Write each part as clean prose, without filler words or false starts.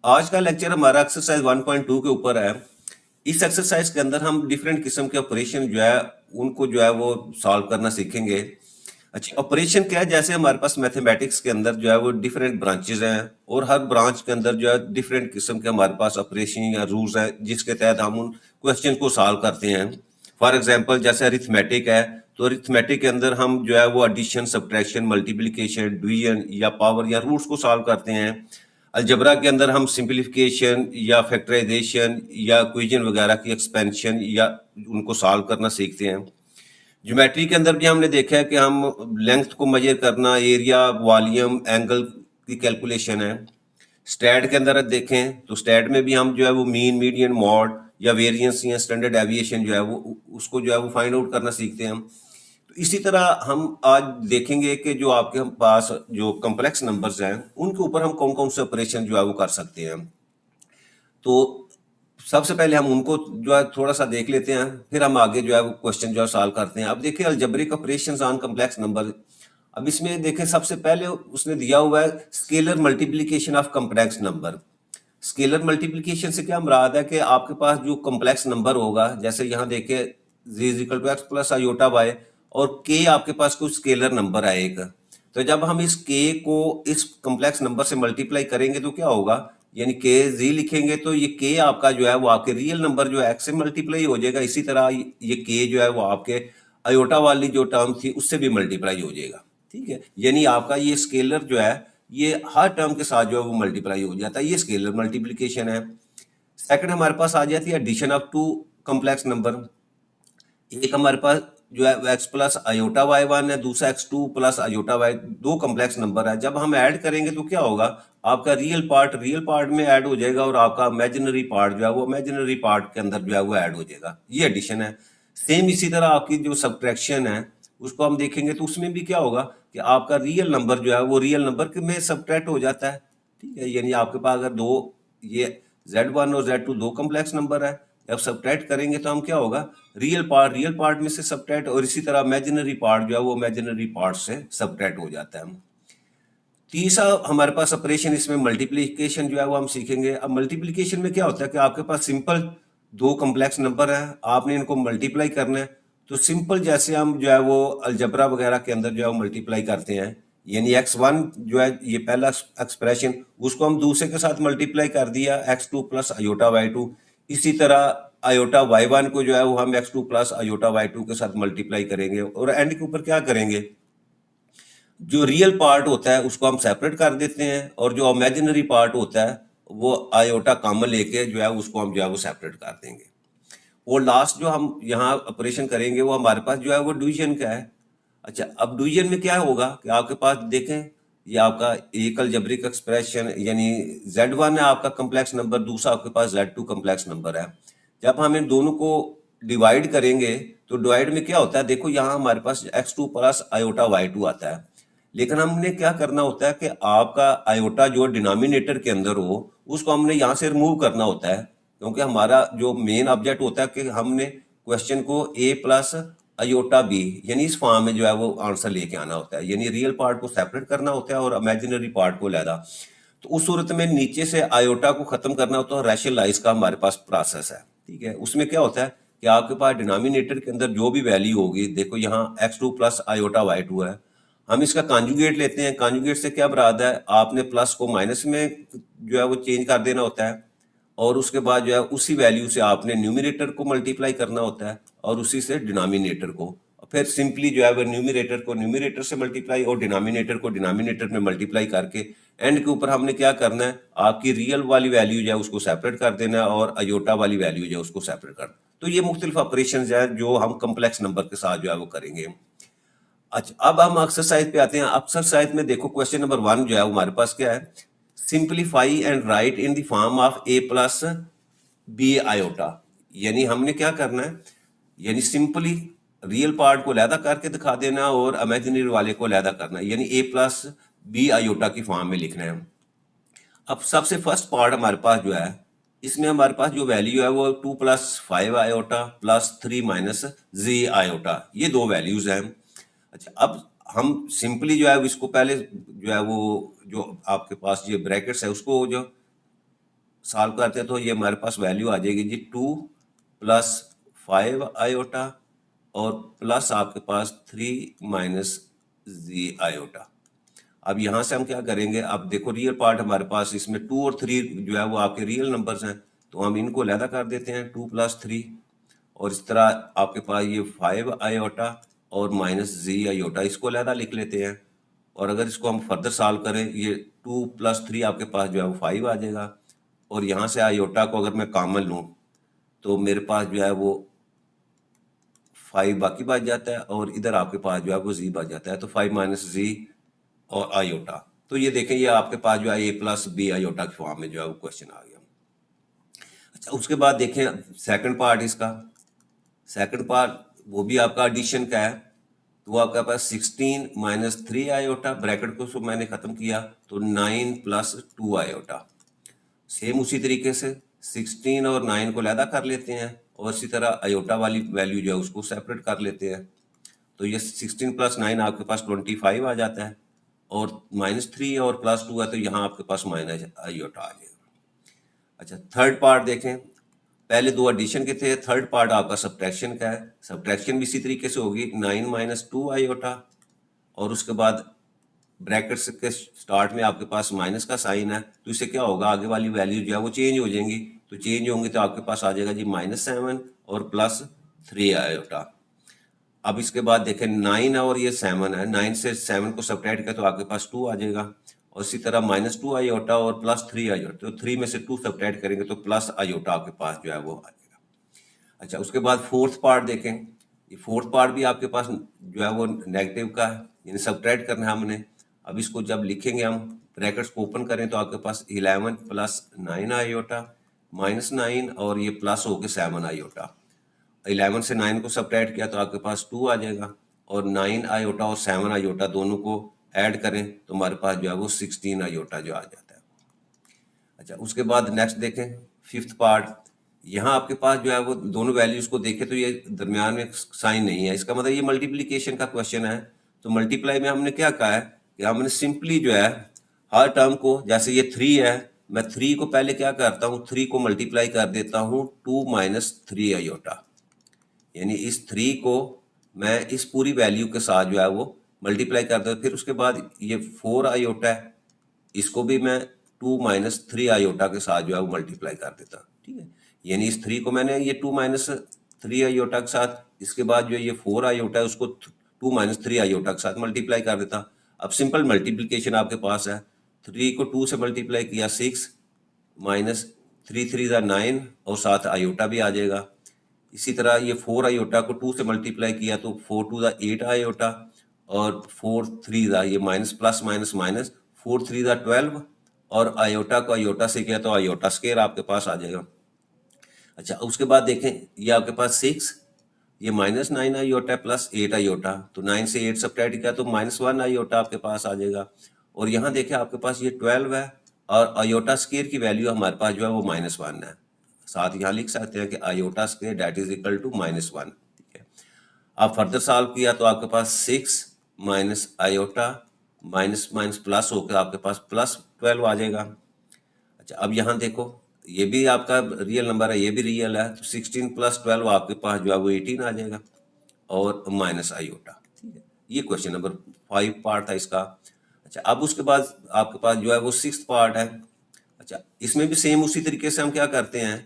आज का लेक्चर हमारा एक्सरसाइज 1.2 के ऊपर है। इस एक्सरसाइज के अंदर हम डिफरेंट किस्म के ऑपरेशन जो है उनको जो है वो सॉल्व करना सीखेंगे। अच्छा, ऑपरेशन क्या है? जैसे हमारे पास मैथमेटिक्स के अंदर जो है वो डिफरेंट ब्रांचेज हैं और हर ब्रांच के अंदर जो है डिफरेंट किस्म के हमारे पास ऑपरेशन या रूल्स हैं जिसके तहत हम उन क्वेश्चन को सॉल्व करते हैं। फॉर एग्जांपल जैसे अरिथमेटिक है, तो अरिथमेटिक के अंदर हम जो है वो एडिशन, सब्ट्रैक्शन, मल्टीप्लिकेशन, डिवीजन या पावर या रूट्स को सॉल्व करते हैं। अलजबरा के अंदर हम सिंप्लीफिकेशन या फैक्टराइजेशन या इक्वेशन वगैरह की एक्सपेंशन या उनको सॉल्व करना सीखते हैं। ज्योमेट्री के अंदर भी हमने देखा है कि हम लेंथ को मेजर करना, एरिया, वॉल्यूम, एंगल की कैलकुलेशन है। स्टैट के अंदर देखें तो स्टैट में भी हम जो है वो मीन, मीडियन, मॉड या वेरिएंस या स्टैंडर्ड डेविएशन जो है वो उसको जो है वो फाइंड आउट करना सीखते हैं हम। तो इसी तरह हम आज देखेंगे कि जो आपके हम पास जो कॉम्प्लेक्स नंबर्स हैं उनके ऊपर हम कौन कौन से ऑपरेशन जो है वो कर सकते हैं। तो सबसे पहले हम उनको जो है थोड़ा सा देख लेते हैं, फिर हम आगे जो है वो क्वेश्चन जो है सॉल्व करते हैं। अब देखिए algebraic operations on complex number. अब इसमें देखें सबसे पहले उसने दिया हुआ है scalar multiplication of complex number. Scalar multiplication से क्या मुराद है कि आपके पास जो कॉम्प्लेक्स नंबर होगा, जैसे यहाँ देखे z is equal to x plus iota y, और k आपके पास कोई स्केलर नंबर है एक। तो जब हम इस k को इस कॉम्प्लेक्स नंबर से मल्टीप्लाई करेंगे तो क्या होगा, यानी k z लिखेंगे तो ये k आपका जो है वो आपके रियल नंबर जो है x से मल्टीप्लाई हो जाएगा। इसी तरह ये k जो है वो आपके अयोटा वाली जो टर्म थी उससे भी मल्टीप्लाई हो जाएगा। ठीक है, यानी आपका ये स्केलर जो है ये हर टर्म के साथ जो है वो मल्टीप्लाई हो जाता है। ये स्केलर मल्टीप्लिकेशन है। सेकंड हमारे पास आ जाती है addition of two complex number. एक हमारे पास जो है x plus iota y one है, दूसरा x two plus iota y, दो कॉम्प्लेक्स नंबर है। जब हम ऐड करेंगे तो क्या होगा, आपका रियल पार्ट में ऐड हो जाएगा और आपका इमेजिनरी पार्ट जो है वो इमेजिनरी पार्ट के अंदर जो है वो ऐड हो जाएगा। ये एडिशन है। सेम इसी तरह आपकी जो सब्ट्रैक्शन है उसको हम देखेंगे तो उसमें भी क्या होगा कि आपका रियल नंबर जो है वो रियल नंबर में सब्ट्रैक्ट हो जाता है। ठीक है, यानी आपके पास अगर दो ये z1 और z2 दो कॉम्प्लेक्स नंबर है, जब सब्ट्रैक्ट करेंगे तो हम क्या होगा, रियल पार्ट में से सब्ट्रैक्ट, और इसी तरह इमेजिनरी पार्ट जो है वो इमेजिनरी पार्ट से सब्ट्रैक्ट हो जाता है। तीसरा हमारे पास ऑपरेशन इसमें मल्टीप्लिकेशन जो है वो हम सीखेंगे। अब मल्टीप्लिकेशन में क्या होता है कि आपके पास सिंपल दो कॉम्प्लेक्स नंबर है, आपने इनको मल्टीप्लाई करना है। तो सिंपल जैसे हम जो है वो अलजबरा वगैरह के अंदर जो है वो मल्टीप्लाई करते हैं, यानी x1 जो है ये पहला एक्सप्रेशन, उसको हम दूसरे के साथ मल्टीप्लाई कर दिया x2 प्लस अयोटा y2। इसी तरह अयोटा y1 को जो है वो हम x2 प्लस अयोटा y2 के साथ मल्टीप्लाई करेंगे और एंड के ऊपर क्या करेंगे, जो रियल पार्ट होता है उसको हम सेपरेट कर देते हैं और जो इमेजिनरी पार्ट होता है वो आयोटा कॉमन लेके जो है उसको हम जो है वो सेपरेट कर देंगे। और लास्ट जो हम यहाँ ऑपरेशन करेंगे वो हमारे पास जो है वो डिवीजन का है। अच्छा, अब डिवीजन में क्या होगा कि आपके पास देखें ये आपका एक अलजेब्रिक एक्सप्रेशन, यानी z1 है आपका कॉम्प्लेक्स नंबर, दूसरा आपके पास z2 कॉम्प्लेक्स नंबर है। जब हम इन दोनों को डिवाइड करेंगे तो डिवाइड में क्या होता है, देखो यहाँ हमारे पास x2 प्लस आयोटा y2 आता है। लेकिन हमने क्या करना होता है कि आपका आयोटा जो डिनोमिनेटर के अंदर हो उसको हमने यहाँ से रिमूव करना होता है, क्योंकि हमारा जो मेन ऑब्जेक्ट होता है कि हमने क्वेश्चन को a प्लस अयोटा बी यानी इस फॉर्म में जो है वो आंसर लेके आना होता है, यानी रियल पार्ट को सेपरेट करना होता है और इमेजिनरी पार्ट को लहदा। तो उस सूरत में नीचे से आयोटा को खत्म करना होता है, रैशनलाइज का हमारे पास प्रोसेस है। ठीक है, उसमें क्या होता है कि आपके पास डिनोमिनेटर के अंदर जो भी वैल्यू होगी, देखो यहाँ x2 प्लस आयोटा y2 है, हम इसका कॉन्जुगेट लेते हैं। कॉन्जुगेट से क्या मुराद है, आपने प्लस को माइनस में जो है वो चेंज कर देना होता है और उसके बाद जो है उसी वैल्यू से आपने न्यूमिनेटर को मल्टीप्लाई करना होता है और उसी से डिनोमिनेटर को, फिर सिंपली जो है वो न्यूमिनेटर को न्यूमिनेटर से मल्टीप्लाई और डिनोमिनेटर को डिनोमिनेटर में मल्टीप्लाई करके एंड के ऊपर हमने क्या करना है, आपकी रियल वाली वैल्यू जो है उसको सेपरेट कर देना है और अयोटा वाली वैल्यू जो है उसको सेपरेट कर। तो ये मुख्तलिफ ऑपरेशन है जो हम कम्प्लेक्स नंबर के साथ जो है वो करेंगे। अच्छा, अब हम एक्सरसाइज पे आते हैं। एक्सरसाइज में देखो क्वेश्चन नंबर 1 जो है हमारे पास क्या है, simplify and write in the form of a plus b iota. यानी हमने क्या करना है, यानी सिंपली रियल पार्ट को लैदा करके दिखा देना और इमेजिनरी वाले को लैदा करना, यानी a प्लस बी आयोटा की फॉर्म में लिखना है। अब सबसे फर्स्ट पार्ट हमारे पास जो है इसमें हमारे पास जो वैल्यू है वो 2 प्लस 5 आयोटा प्लस 3 माइनस जी आयोटा, ये दो वैल्यूज हैं। अच्छा, अब हम सिंपली जो है इसको पहले जो है वो जो आपके पास ये ब्रैकेट्स है उसको जो सॉल्व करते हैं तो ये हमारे पास वैल्यू आ जाएगी जी 2 प्लस 5 आयोटा और प्लस आपके पास 3 माइनस जी आयोटा। अब यहाँ से हम क्या करेंगे, अब देखो रियल पार्ट हमारे पास इसमें 2 और 3 जो है वो आपके रियल नंबर्स हैं, तो हम इनको अलहदा कर देते हैं 2 प्लस 3, और इस तरह आपके पास ये 5 आयोटा और माइनस जी आयोटा, इसको अलहदा लिख लेते हैं। और अगर इसको हम फर्दर सॉल्व करें, ये 2 प्लस 3 आपके पास जो है वो 5 आ जाएगा, और यहाँ से आयोटा को अगर मैं कॉमन लूँ तो मेरे पास जो है वो 5 बाकी बच जाता है, और इधर आपके पास जो है वो जी बच जाता है, तो 5 माइनस जी और आयोटा। तो ये देखें, ये आपके पास जो है ए प्लस बी आयोटा के फॉर्म में जो है वो क्वेश्चन आ गया। अच्छा, उसके बाद देखें सेकंड पार्ट इसका। सेकंड पार्ट वो भी आपका एडिशन का है, तो वो आपके पास 16 माइनस 3 आयोटा, ब्रैकेट को सो मैंने खत्म किया तो 9 प्लस 2 आयोटा। सेम उसी तरीके से 16 और 9 को अलहदा कर लेते हैं, और इसी तरह आयोटा वाली वैल्यू जो है उसको सेपरेट कर लेते हैं, तो ये 16 प्लस 9 आपके पास 25 आ जाता है, और माइनस 3 और प्लस 2 है तो यहाँ आपके पास माइनस आयोटा आ जाएगा। अच्छा, थर्ड पार्ट देखें, पहले दो एडिशन के थे, थर्ड पार्ट आपका सब्ट्रैक्शन का है। सब्ट्रैक्शन भी इसी तरीके से होगी, 9 माइनस 2 आयोटा, और उसके बाद ब्रैकेट्स के स्टार्ट में आपके पास माइनस का साइन है, तो इससे क्या होगा, आगे वाली वैल्यू जो है वो चेंज हो जाएंगी, तो चेंज होंगी तो आपके पास आ जाएगा जी -7 और प्लस 3 आयोटा। अब इसके बाद देखें 9 और ये 7 है, 9 से 7 को सब्ट्रैक्ट किया तो आपके पास 2 आ जाएगा, और इसी तरह -2 आयोटा और प्लस 3 आयोटा, तो 3 में से 2 सब्ट्रैक्ट करेंगे तो प्लस आयोटा आपके पास जो है वो आ जाएगा। अच्छा, उसके बाद फोर्थ पार्ट देखें, ये फोर्थ पार्ट भी आपके पास जो है वो नेगेटिव का है, यानी सब्ट्रैक्ट करना है हमने। अब इसको जब लिखेंगे हम, ब्रैकेट्स को ओपन करें तो आपके पास 11 प्लस 9 आयोटा -9 और ये प्लस हो गए 7 आयोटा। 11 से 9 को सब्ट्रैक्ट किया तो आपके पास 2 आ जाएगा, और 9 आयोटा और 7 आयोटा दोनों को ऐड करें तो हमारे पास जो है वो 16 आयोटा जो आ जाता है। अच्छा, उसके बाद नेक्स्ट देखें फिफ्थ पार्ट, यहाँ आपके पास जो है वो दोनों वैल्यूज को देखें तो ये दरमियान में साइन नहीं है, इसका मतलब ये मल्टीप्लिकेशन का क्वेश्चन है। तो मल्टीप्लाई में हमने क्या कहा है कि हमने सिंपली जो है हर टर्म को, जैसे ये 3 है, मैं 3 को पहले क्या करता हूँ, 3 को मल्टीप्लाई कर देता हूँ 2 माइनस 3 आयोटा, यानी इस 3 को मैं इस पूरी वैल्यू के साथ जो है वो मल्टीप्लाई कर दूँ। फिर उसके बाद ये 4 आयोटा है, इसको भी मैं 2 माइनस 3 आयोटा के साथ जो है वो मल्टीप्लाई कर देता, ठीक है। यानी इस 3 को मैंने ये 2 माइनस 3 आयोटा के साथ, इसके बाद जो ये 4 आयोटा है उसको 2 माइनस 3 आयोटा के साथ मल्टीप्लाई कर देता। अब सिंपल मल्टीप्लिकेशन आपके पास है, 3 को 2 से मल्टीप्लाई किया 6 माइनस 3 3 ज़ा 9 और साथ आयोटा भी आ जाएगा। इसी तरह ये 4 आयोटा को 2 से मल्टीप्लाई किया तो 4 2 ज़ा 8 आयोटा, और 4 3 ज़ा ये माइनस प्लस माइनस माइनस 4 3 ज़ा 12, और आयोटा को आयोटा से किया तो आयोटा स्केयर आपके पास आ जाएगा। अच्छा, उसके बाद देखें ये आपके पास 6, ये -9 आयोटा प्लस 8 आयोटा, तो 9 से 8 सब्ट्रैक्ट किया तो -1 आयोटा आपके पास आ जाएगा। और यहाँ देखें आपके पास ये 12 है, और आयोटा स्केयर की वैल्यू हमारे पास जो है वो -1 है। साथ यहाँ लिख सकते हैं कि iota square that is equal to -1, ठीक है। आप फर्दर सॉल्व किया तो आपके पास 6 minus iota minus minus plus होकर आपके पास प्लस 12 आ जाएगा। अच्छा, अब यहाँ देखो ये भी आपका रियल नंबर है, ये भी रियल है, तो 16 प्लस 12 आपके पास जो है वो 18 आ जाएगा, और माइनस आयोटा, ठीक है। ये क्वेश्चन नंबर 5 पार्ट था इसका। अच्छा, अब उसके बाद आपके पास जो है वो 6th पार्ट है। अच्छा, इसमें भी सेम उसी तरीके से हम क्या करते हैं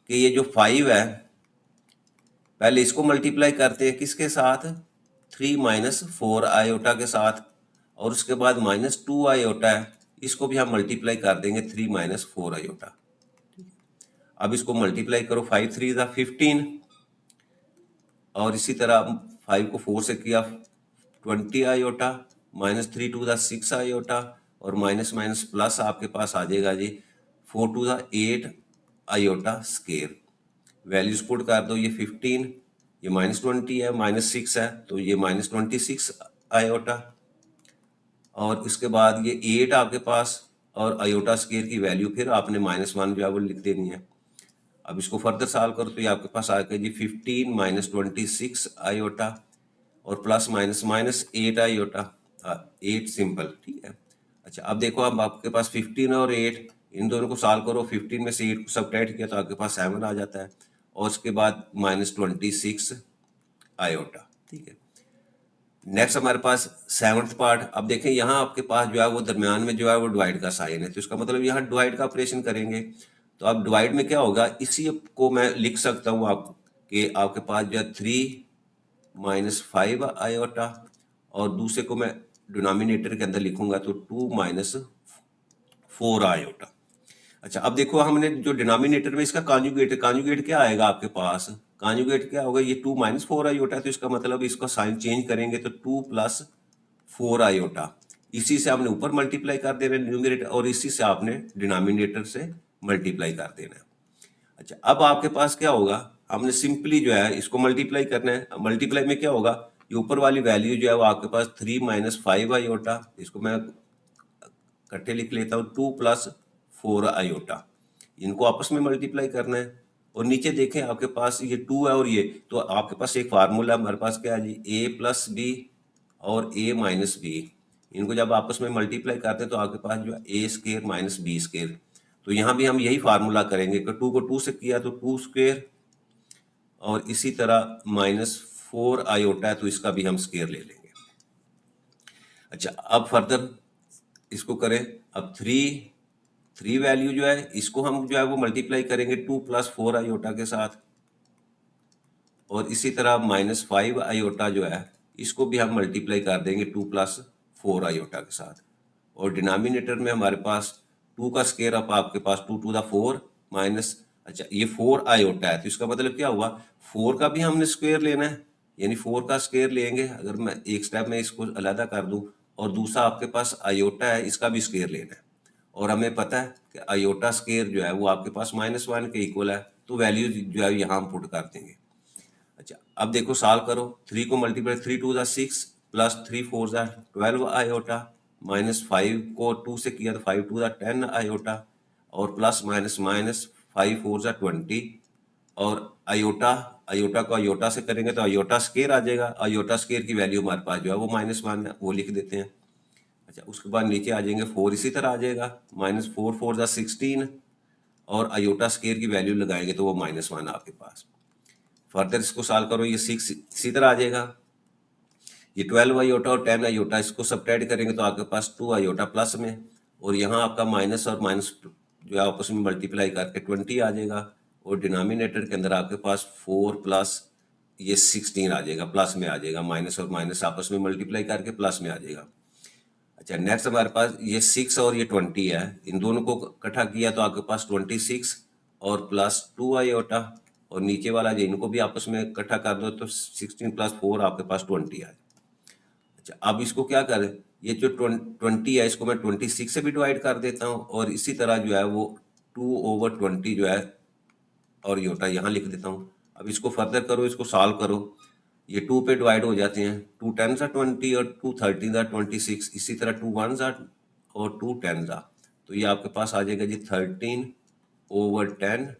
कि ये जो 5 है, पहले इसको मल्टीप्लाई करते हैं किसके साथ, 3 माइनस 4 आयोटा के साथ, और उसके बाद -2 आयोटा है, इसको भी हम मल्टीप्लाई कर देंगे 3 माइनस 4 आयोटा। अब इसको मल्टीप्लाई करो, 5 3 ज़ा 15, और इसी तरह 5 को 4 से किया 20 आयोटा, -3 2 ज़ा 6 आयोटा, और माइनस माइनस प्लस आपके पास आ जाएगा जी 4 2 ज़ा 8 आयोटा स्केयर। वैल्यूज पुट कर दो, ये 15, ये -20 है, -6 है तो ये -26 आयोटा, और इसके बाद ये 8 आपके पास, और आयोटा स्केयर की वैल्यू फिर आपने -1 जो है वो लिख देनी है। अब इसको फर्दर सॉल्व करो तो ये आपके पास आ गया जी 15 -26 आयोटा, और plus minus minus 8 iota, 8 simple, ठीक है। अच्छा, अब देखो अब आपके पास 15 और 8 इन दोनों को सॉल्व करो, 15 में से 8 को सबट्रैक्ट किया तो आपके पास 7 आ जाता है, और उसके बाद -26 आयोटा। ठीक है, नेक्स्ट हमारे पास 7th पार्ट। अब देखें यहाँ आपके पास जो है वो दरमियान में जो है वो डिवाइड का साइन है, तो इसका मतलब यहाँ डिवाइड का ऑपरेशन करेंगे। तो अब डिवाइड में क्या होगा, इसी को मैं लिख सकता हूँ आप कि आपके पास जो है 3 - 5 आयोटा, और दूसरे को मैं डिनोमिनेटर के अंदर लिखूंगा तो 2 - 4 आयोटा। अच्छा, अब देखो हमने जो डिनोमिनेटर में इसका कांजुगेट क्या आएगा आपके पास, कांजुगेट क्या होगा, ये 2 - 4 आयोटा, तो इसका मतलब इसका साइन चेंज करेंगे तो 2 + 4 आयोटा, इसी से आपने ऊपर मल्टीप्लाई कर देना न्यूमरेटर, और इसी से आपने डिनोमिनेटर से मल्टीप्लाई कर देना। अच्छा, अब आपके पास क्या होगा, हमने सिंपली जो है इसको मल्टीप्लाई करना है। मल्टीप्लाई में क्या होगा, ये ऊपर वाली वैल्यू जो है वो आपके पास 3 - 5 आयोटा, इसको मैं इकट्ठे लिख लेता हूँ, 2 + 4 आयोटा, इनको आपस में मल्टीप्लाई करना है। और नीचे देखें आपके पास ये 2 है और ये, तो आपके पास एक फार्मूला हमारे पास क्या है जी, a + b और a - b, इनको जब आपस में मल्टीप्लाई करते हैं तो आपके पास जो है a² - b²। तो यहाँ भी हम यही फार्मूला करेंगे कि 2 को 2 से किया तो 2², और इसी तरह -4 आयोटा है तो इसका भी हम स्क्वायर ले लेंगे। अच्छा, अब फर्दर इसको करें। अब 3 वैल्यू जो है इसको हम जो है वो मल्टीप्लाई करेंगे 2 + 4 आयोटा के साथ, और इसी तरह -5 आयोटा जो है इसको भी हम मल्टीप्लाई कर देंगे 2 + 4 आयोटा के साथ, और डिनोमिनेटर में हमारे पास 2 का स्क्वायर अब आपके पास 2⁴ माइनस, अच्छा ये 4 आयोटा है तो इसका मतलब क्या हुआ, 4 का भी हमने स्क्वायर लेना है, यानी 4 का स्क्वायर लेंगे। अगर मैं एक स्टेप में इसको अलग कर दूं, और दूसरा आपके पास आयोटा है इसका भी स्क्वायर लेना है, और हमें पता है कि आयोटा स्क्वायर जो है वो आपके पास -1 के इक्वल है, तो वैल्यू जो है यहाँ हम पुट कर देंगे। अच्छा, अब देखो सॉल्व करो, 3 को मल्टीप्लाई, 3 × 2 = 6 + 3 × 4 = 12 आयोटा, -5 को 2 से किया तो 5 × 2 = 10 आयोटा, और प्लस माइनस माइनस 5 × 4 = 20, और आयोटा को आयोटा से करेंगे तो आयोटा स्क्वायर आ जाएगा। आयोटा स्क्वायर की वैल्यू हमारे पास जो है वो -1 है, वो लिख देते हैं। अच्छा, उसके बाद नीचे आ जाएंगे 4 इसी तरह आ जाएगा, -4 × 4 = 16, और आयोटा स्क्वायर की वैल्यू लगाएंगे तो वो -1 आपके पास। फर्दर इसको सॉल्व करो, ये 6 इसी तरह आ जाएगा, ये 12 आयोटा और 10 आयोटा इसको सबट्रैक्ट करेंगे तो आपके पास 2 आयोटा प्लस में, और यहाँ आपका माइनस और माइनस जो है आपस में मल्टीप्लाई करके 20 आ जाएगा, और डिनोमिनेटर के अंदर आपके पास 4 + ये 16 आ जाएगा, प्लस में आ जाएगा, माइनस और माइनस आपस में मल्टीप्लाई करके प्लस में आ जाएगा। अच्छा, नेक्स्ट हमारे पास ये 6 और ये 20 है, इन दोनों को इकट्ठा किया तो आपके पास 26 और +2 आयोटा, और नीचे वाला जो इनको भी आपस में इकट्ठा कर दो तो 16 + 4 आपके पास 20 आ। अच्छा, अब इसको क्या करें, ये जो 20 है इसको मैं 26 से भी डिवाइड कर देता हूँ, और इसी तरह जो है वो 2/20 जो है और योटा यहाँ लिख देता हूँ। अब इसको फर्दर करो, इसको सॉल्व करो, ये 2 पे डिवाइड हो जाते हैं, 2 × 10 = 20 और 2 × 13 = 26, इसी तरह 2 × 1 = और 2 × 10 = तो ये आपके पास आ जाएगा जी 13/10,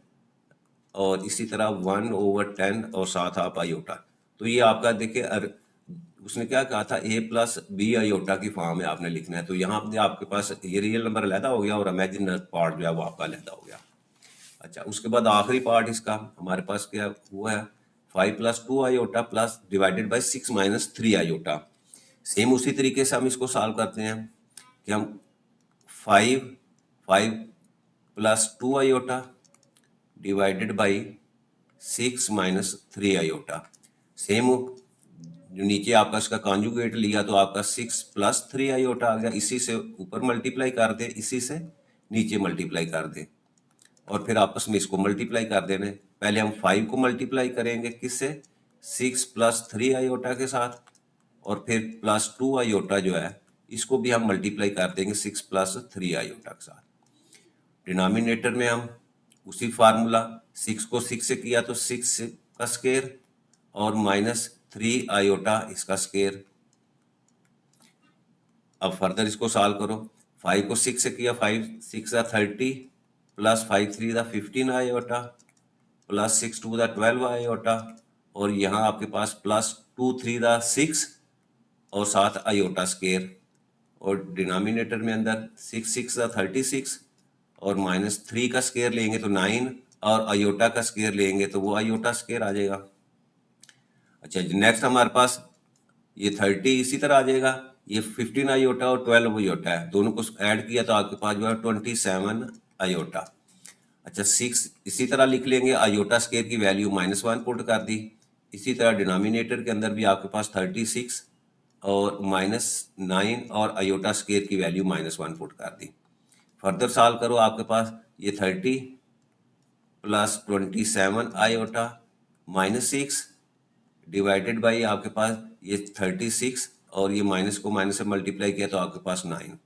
और इसी तरह 1/10 और साथ आप आयोटा। तो ये आपका देखिए उसने क्या कहा था, a + b आयोटा की फॉर्म में आपने लिखना है, तो यहाँ पे आपके पास ये रियल नंबर अलहदा हो गया और इमेजिनरी पार्ट जो है वो आपका अलहदा हो गया। अच्छा, उसके बाद आखिरी पार्ट इसका हमारे पास क्या हुआ है, 5 + 2 iota plus divided by 6 - 3 iota. Same उसी तरीके से हम इसको सॉल्व करते हैं कि हम 5 + 2 iota divided by 6 - 3 iota. Same जो नीचे आपका इसका कॉन्जुगेट लिया तो आपका 6 + 3 आयोटा आ गया, इसी से ऊपर मल्टीप्लाई कर दे, इसी से नीचे मल्टीप्लाई कर दे, और फिर आपस में इसको मल्टीप्लाई कर देने। पहले हम 5 को मल्टीप्लाई करेंगे किससे, 6 + 3 आयोटा के साथ, और फिर +2 आयोटा जो है इसको भी हम मल्टीप्लाई कर देंगे 6 + 3 आयोटा के साथ। डिनोमिनेटर में हम उसी फार्मूला, 6 को 6 से किया तो 6 का स्क्वायर, और -3 आयोटा इसका स्क्वायर। अब फर्दर इसको सॉल्व करो, 5 को 6 से किया, 5 × 6 = 30, प्लस 5 × 3 = 15 आयोटा, प्लस 6 × 2 = 12 आयोटा, और यहाँ आपके पास +2 × 3 = 6 और साथ आयोटा स्क्वायर, और डिनोमिनेटर में अंदर 6 × 6 = 36, और -3 का स्क्वायर लेंगे तो 9 और आयोटा का स्क्वायर लेंगे तो वो आयोटा स्क्वायर आ जाएगा। अच्छा जी, नेक्स्ट हमारे पास ये 30 इसी तरह आ जाएगा। ये 15 आयोटा और 12 आयोटा है, दोनों को ऐड किया तो आपके पास जो है 27 आयोटा। अच्छा 6 इसी तरह लिख लेंगे, आयोटा स्क्वायर की वैल्यू -1 पुट कर दी। इसी तरह डिनोमिनेटर के अंदर भी आपके पास 36 और -9 और आयोटा स्क्वायर की वैल्यू -1 पुट कर दी। फर्दर सॉल्व करो, आपके पास ये 30 प्लस 27 आयोटा -6 डिवाइडेड बाई आपके पास ये 36 और ये माइनस को माइनस से मल्टीप्लाई किया तो आपके पास 9।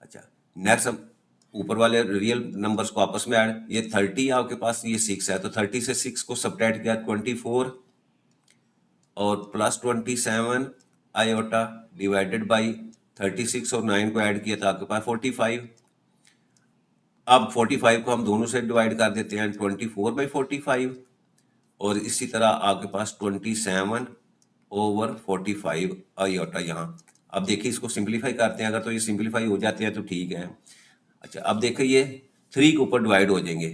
अच्छा नेक्स्ट हम ऊपर वाले रियल नंबर्स को आपस में ऐड, ये 30 आपके पास ये 6 है तो 30 से 6 को सब्ट्रैक्ट किया 24 और प्लस 27 आयोटा डिवाइडेड बाई 36 और 9 को ऐड किया तो आपके पास 45। अब 45 को हम दोनों से डिवाइड कर देते हैं 24/45 और इसी तरह आपके पास 27/45 आयोटा यहाँ। अब देखिए इसको सिंप्लीफाई करते हैं, अगर तो ये सिंप्लीफाई हो जाते हैं तो ठीक है। अच्छा अब देखिए ये 3 के ऊपर डिवाइड हो जाएंगे,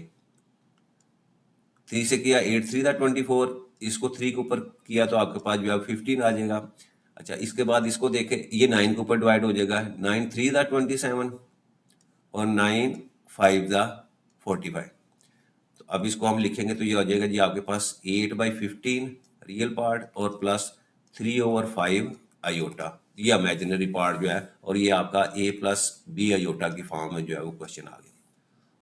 3 से किया 8 3 24, इसको 3 के ऊपर किया तो आपके पास जो है 15 आ जाएगा। अच्छा इसके बाद इसको देखें, ये 9 के ऊपर डिवाइड हो जाएगा, 9 3 27 और 9 5 45। तो अब इसको हम लिखेंगे तो ये हो जाएगा जी आपके पास 8/15 रियल पार्ट और प्लस 3/5 आयोटा, ये इमेजिनरी पार्ट जो है, और ये आपका a + b आयोटा की फॉर्म में जो है वो क्वेश्चन आ गया।